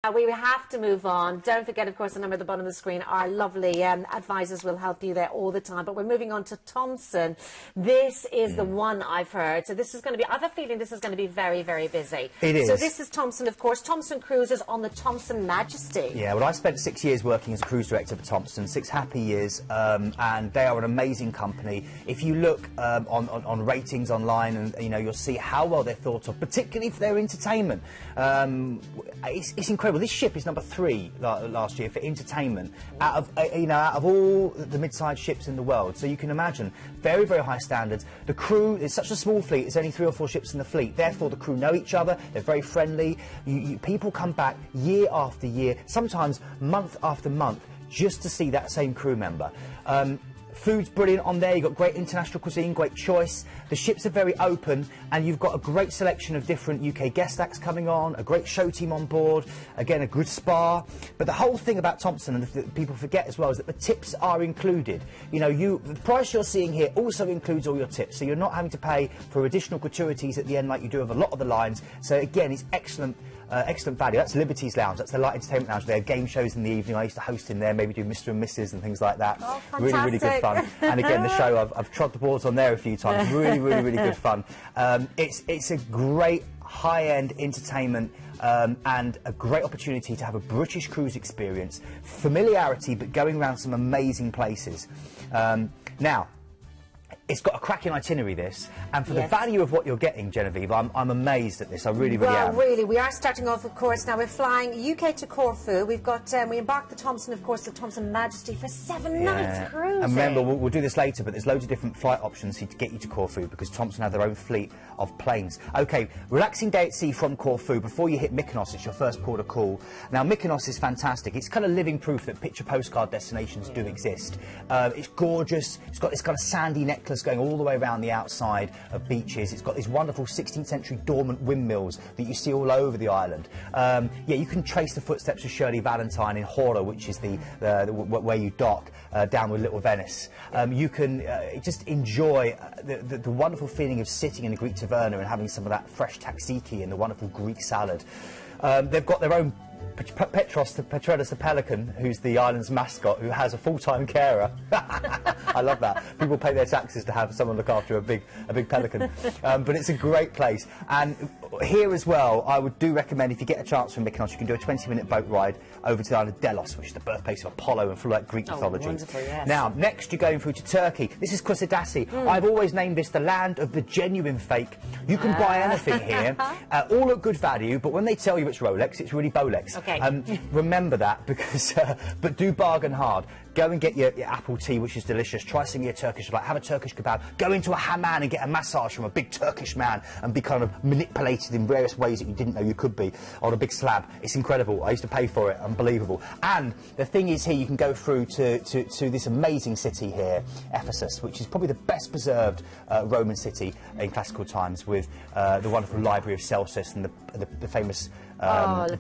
We have to move on. Don't forget, of course, the number at the bottom of the screen. Our lovely advisors will help you there all the time. But we're moving on to Thomson. This is the one I've heard. So this is going to be, I have a feeling this is going to be very, very busy. It is. So this is Thomson, of course. Thomson Cruises on the Thomson Majesty. Yeah, well, I spent 6 years working as a cruise director for Thomson, 6 happy years, and they are an amazing company. If you look on ratings online, and you'll see how well they're thought of, particularly for their entertainment. It's incredible. This ship is number 3 last year for entertainment out of all the mid-sized ships in the world. So you can imagine very, very high standards. The crew is such a small fleet. It's only 3 or 4 ships in the fleet. Therefore, the crew know each other. They're very friendly. People come back year after year, sometimes month after month, just to see that same crew member. Food's brilliant on there. You've got great international cuisine, great choice. The ships are very open, and you've got a great selection of different UK guest acts coming on, a great show team on board, again, a good spa. But the whole thing about Thomson, and that people forget as well, is that the tips are included. The price you're seeing here also includes all your tips, so you're not having to pay for additional gratuities at the end like you do with a lot of the lines. So again, it's excellent. Excellent value. That's Liberty's Lounge. That's the light entertainment lounge. They have game shows in the evening. I used to host in there, maybe do Mr. and Mrs. and things like that. Oh, really, really good fun. And again, the show, I've trod the boards on there a few times. Really, really, really good fun. It's a great high-end entertainment and a great opportunity to have a British cruise experience. Familiarity, but going around some amazing places. Now, it's got a cracking itinerary, this, and for the value of what you're getting, Genevieve, I'm amazed at this. I really, really am. Well, really, we are starting off, of course. Now we're flying UK to Corfu. We've got we embarked the Thomson, of course, the Thomson Majesty for 7 nights cruising. And remember, we'll do this later, but there's loads of different flight options to get you to Corfu because Thomson have their own fleet of planes. Okay, relaxing day at sea from Corfu. Before you hit Mykonos, it's your first port of call. Now Mykonos is fantastic. It's kind of living proof that picture postcard destinations do exist. It's gorgeous. It's got this kind of sandy necklace going all the way around the outside of beaches. It's got these wonderful 16th century dormant windmills that you see all over the island. Yeah, you can trace the footsteps of Shirley Valentine in Hora, which is where you dock down with Little Venice. You can just enjoy the wonderful feeling of sitting in a Greek taverna and having some of that fresh tzatziki and the wonderful Greek salad. They've got their own Petros the pelican, who's the island's mascot, who has a full-time carer. I love that. People pay their taxes to have someone look after a big pelican. But it's a great place. And here as well, I would recommend, if you get a chance from Mykonos, you can do a 20-minute boat ride over to the island of Delos, which is the birthplace of Apollo and full of Greek mythology. Wonderful, yes. Now, next you're going through to Turkey. This is Kusadasi. I've always named this the land of the genuine fake. You can buy anything here, all at good value, but when they tell you it's Rolex, it's really Bolex. Okay. Remember that, because but do bargain hard. Go and get your apple tea, which is delicious. Try some of your Turkish delight. Have a Turkish kebab. Go into a hammam and get a massage from a big Turkish man and be kind of manipulated in various ways that you didn't know you could be on a big slab. It's incredible. I used to pay for it. Unbelievable. And the thing is, here you can go through to this amazing city here, Ephesus, which is probably the best preserved Roman city in classical times, with the wonderful library of Celsus and the famous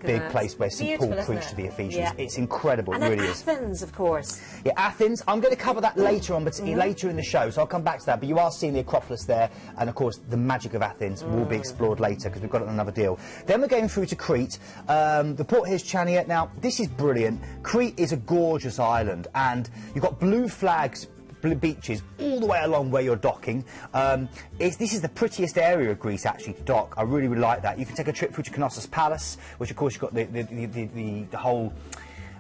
big place where St. Paul preached to the Ephesians. Yeah. It's incredible. And it really Athens, of course. Yeah, Athens. I'm going to cover that later on, but later in the show, so I'll come back to that. But you are seeing the Acropolis there, and of course the magic of Athens will be explored later because we've got another deal. Then we're going through to Crete. The port here is Chania. Now this is brilliant. Crete is a gorgeous island, and you've got blue flags, blue beaches all the way along where you're docking. This is the prettiest area of Greece actually to dock. I really, really like that. You can take a trip through to Knossos Palace, which of course you've got the whole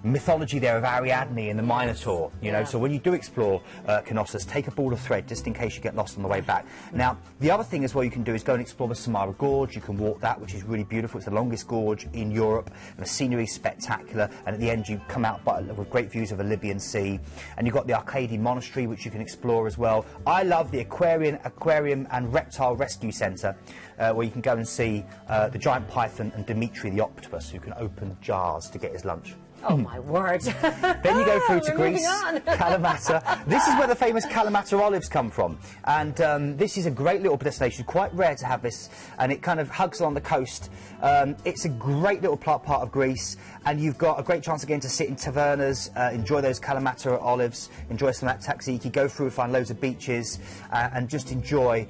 mythology there of Ariadne and the Minotaur, so when you do explore Knossos, take a ball of thread just in case you get lost on the way back. Now, the other thing as well you can do is go and explore the Samara Gorge. You can walk that, which is really beautiful. It's the longest gorge in Europe, and the scenery is spectacular, and at the end you come out with great views of the Libyan Sea, and you've got the Arcadian Monastery, which you can explore as well. I love the Aquarium and Reptile Rescue Centre, where you can go and see the giant python and Dimitri the octopus, who can open jars to get his lunch. Oh, my word. Then you go through to Greece, Kalamata. This is where the famous Kalamata olives come from. And this is a great little destination, quite rare to have this, and it kind of hugs along the coast. It's a great little part of Greece, and you've got a great chance again to sit in tavernas, enjoy those Kalamata olives, enjoy some of that tzatziki, go through, find loads of beaches, and just enjoy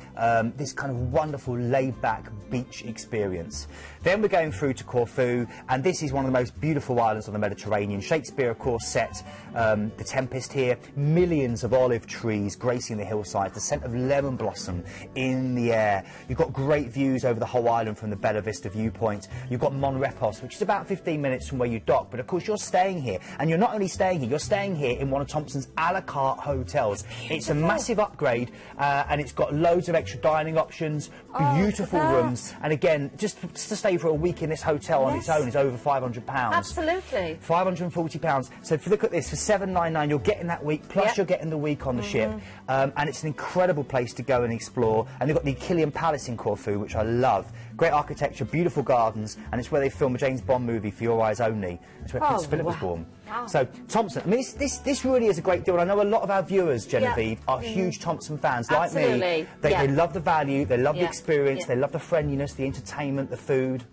this kind of wonderful laid-back beach experience. Then we're going through to Corfu, and this is one of the most beautiful islands on the Mediterranean. Shakespeare, of course, set The Tempest here. Millions of olive trees gracing the hillsides, the scent of lemon blossom in the air. You've got great views over the whole island from the Bella Vista viewpoint. You've got Mon Repos, which is about 15 minutes from where you dock, but of course you're staying here. And you're not only staying here, you're staying here in one of Thomson's a la carte hotels. It's a massive upgrade, and it's got loads of extra dining options, beautiful rooms, and again, just to stay for a week in this hotel on its own is over £500. Absolutely. £540. So if you look at this, for $799 you're getting that week, plus you're getting the week on the ship, and it's an incredible place to go and explore. And they've got the Achillean Palace in Corfu, which I love. Great architecture, beautiful gardens, and it's where they filmed a James Bond movie, For Your Eyes Only. It's where Prince Philip was born. Wow. So Thomson, I mean, this really is a great deal, and I know a lot of our viewers, Genevieve, are huge Thomson fans, like me. They love the value, they love the experience, they love the friendliness, the entertainment, the food.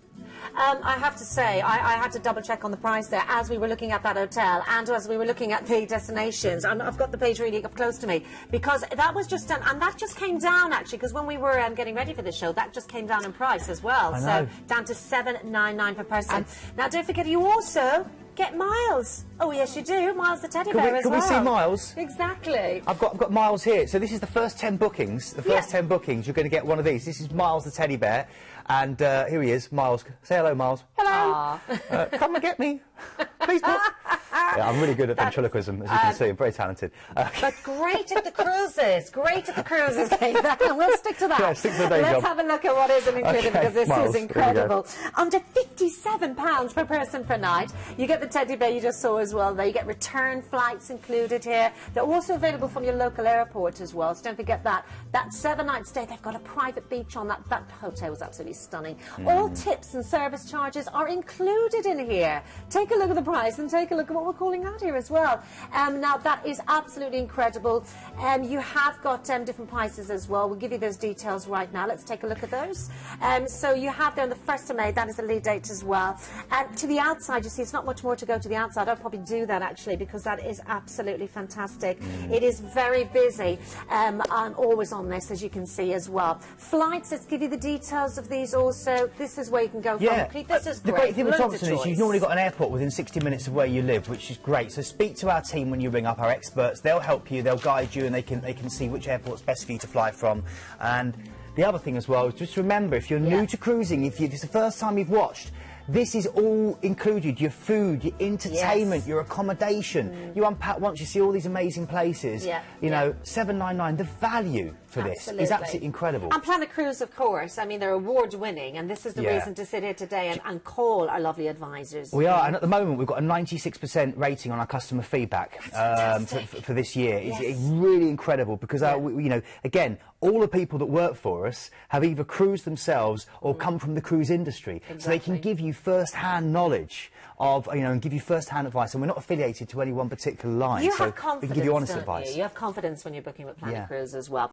I have to say, I had to double check on the price there as we were looking at that hotel and as we were looking at the destinations. I've got the page really up close to me, because that was just done, and that just came down actually, because when we were getting ready for this show, that just came down in price as well. So down to $799 per person. Now don't forget, you also get Miles. Oh yes, you do. Miles the teddy bear as well. Can we see Miles? Exactly. I've got Miles here. So this is the first 10 bookings. The first 10 bookings, you're going to get one of these. This is Miles the teddy bear, and here he is. Miles, say hello, Miles. Hello. Come and get me, please. I'm really good at ventriloquism, as you can see. I'm very talented. But great at the cruises. Great at the cruises, Kate. We'll stick to that. Yeah, stick to the day job. Let's have a look at what isn't included, because this is incredible. Under £57 per person per night. You get the teddy bear you just saw as well there. You get return flights included here. They're also available from your local airport as well, so don't forget that. That 7-night stay, they've got a private beach on that. That hotel was absolutely stunning. All tips and service charges are included in here. Take a look at the price and take a look at what we're calling out here as well. Now that is absolutely incredible. You have got different prices as well. We'll give you those details right now. Let's take a look at those. So you have there on the 1st of May, that is the lead date as well. And to the outside, you see, it's not much more to go to the outside. I'll probably do that actually, because that is absolutely fantastic. It is very busy. I'm always on this, as you can see as well. Flights, let's give you the details of these also. This is where you can go from. This is the great thing with Thomson is you've normally got an airport within 60 minutes of where you live, which is great. So speak to our team when you ring up, our experts. They'll help you, they'll guide you, and they can see which airport's best for you to fly from. And the other thing as well is just remember, if you're new to cruising, if it's the first time you've watched, this is all included: your food, your entertainment, your accommodation. You unpack once, you see all these amazing places. You know, $799. The value for this is absolutely incredible. And Planet Cruise, of course. I mean, they're award-winning, and this is the reason to sit here today and call our lovely advisors. We are, and at the moment we've got a 96% rating on our customer feedback for this year. It's really incredible, because you know, again, all the people that work for us have either cruised themselves or come from the cruise industry, so they can give you first-hand knowledge of, you know, and give you first-hand advice. And we're not affiliated to any one particular line, You so have confidence, we can give you honest don't advice. You have confidence when you're booking with Planet Cruise as well.